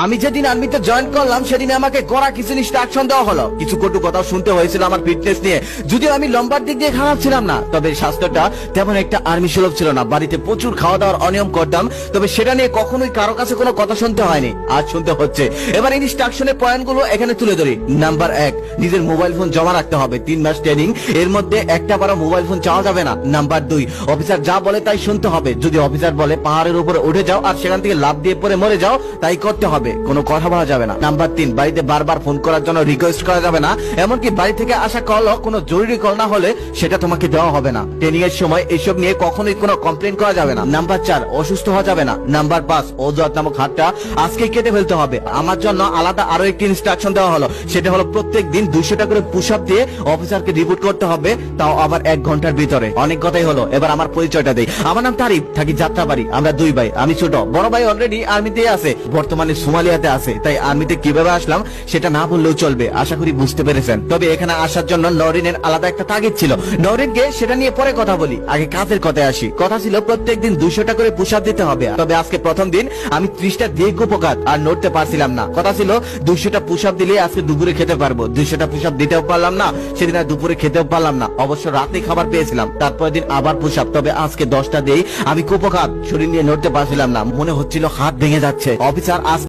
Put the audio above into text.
আমি যেদিন আর্মিতে জয়েন করলাম সেদিন আমাকে কড়া কিছু ইনস্ট্রাকশন দেওয়া হলো, কিছু কটু কথা শুনতে হয়েছিল আমার ফিটনেস নিয়ে। যদিও আমি লম্বার দিক দিয়ে খারাপ ছিলাম না, তবে স্বাস্থ্যটা তেমন একটা আর্মি সুলভ ছিল না। বাড়িতে প্রচুর খাওয়া দাওয়ার অনিয়ম করতাম, তবে সেটা নিয়ে কখনোই কারো কাছে কোনো কথা শুনতে হয়নি, আজ শুনতে হচ্ছে। এবার ইনস্ট্রাকশনের পয়েন্টগুলো এখানে তুলে ধরি। নাম্বার 1, নিজের মোবাইল ফোন জমা রাখতে হবে। 3 মাস ট্রেনিং, এর মধ্যে একটা বারও মোবাইল ফোন চাওয়া যাবে না। নাম্বার 2, অফিসার যা বলে তাই শুনতে হবে। যদি অফিসার বলে পাহাড়ের উপরে উঠে যাও আর সেখান থেকে লাফ দিয়ে পড়ে মরে যাও, তাই করতে হবে, কোনো কথা বলা যাবে না। নাম্বার 3, বাড়িতে বারবার ফোন করার জন্য রিকোয়েস্ট করা যাবে না। এমনকি বাড়ি থেকে আসা কল কোনো জরুরি কল না হলে সেটা তোমাকে দেওয়া হবে না। ট্রেনিং এর সময় এইসব নিয়ে কখনোই কোনো কমপ্লেন করা যাবে না। নাম্বার 4, অসুস্থ হওয়া যাবে না। নাম্বার 5, অজুহাত নামক হাতটা আজকে কেটে ফেলতে হবে। আমার জন্য আলাদা আরো একটি ইনস্ট্রাকশন দেওয়া হলো, সেটা হলো প্রত্যেক দিন 200 টাকা করে পুশ আপ দিয়ে অফিসারকে রিপোর্ট করতে হবে, তাও আবার 1 ঘন্টার ভিতরে। অনেক কথাই হলো, এবার আমার পরিচয়টা দেই। আমার নাম তারিফ, থাকি যাত্রাবাড়ি। আমরা 2 ভাই, আমি ছোট, বড় ভাই অলরেডি আর্মিতে আছে, বর্তমানে সোমালিয়াতে আছে। তাই আর্মিতে কিভাবে আসলাম সেটা না বললেও চলবে, আশা করি বুঝতে পেরেছেন। তবে এখানে আসার জন্য নরিনের আলাদা একটা তাগিদ ছিল। নরিনকে সেটা নিয়ে পরে কথা বলি, আগে কাজের কথায় আসি। কথা ছিল প্রত্যেকদিন 200 টাকা করে পুশ আপ দিতে হবে। তবে আজকে প্রথম দিন আমি 30টা দিয়ে উপকাত আর নড়তে পারছিলাম না। কথা ছিল 200টা পুশ আপ দিলে আজকে দুপুরে খেতে পারবো। 200টা পুশ আপ দিতেও পারলাম না, সেদিন আর দুপুরে খেতেও পারলাম না। অবশ্য রাতে খাবার পেয়েছিলাম, তারপরের দিন আবার পুশ আপ। তবে আজকে 10টা দিয়েই আমি কুপকাত, শরীর নিয়ে নড়তে পারছিলাম না, মনে হচ্ছিল হাত ভেঙে যাচ্ছে। অফিসার আজ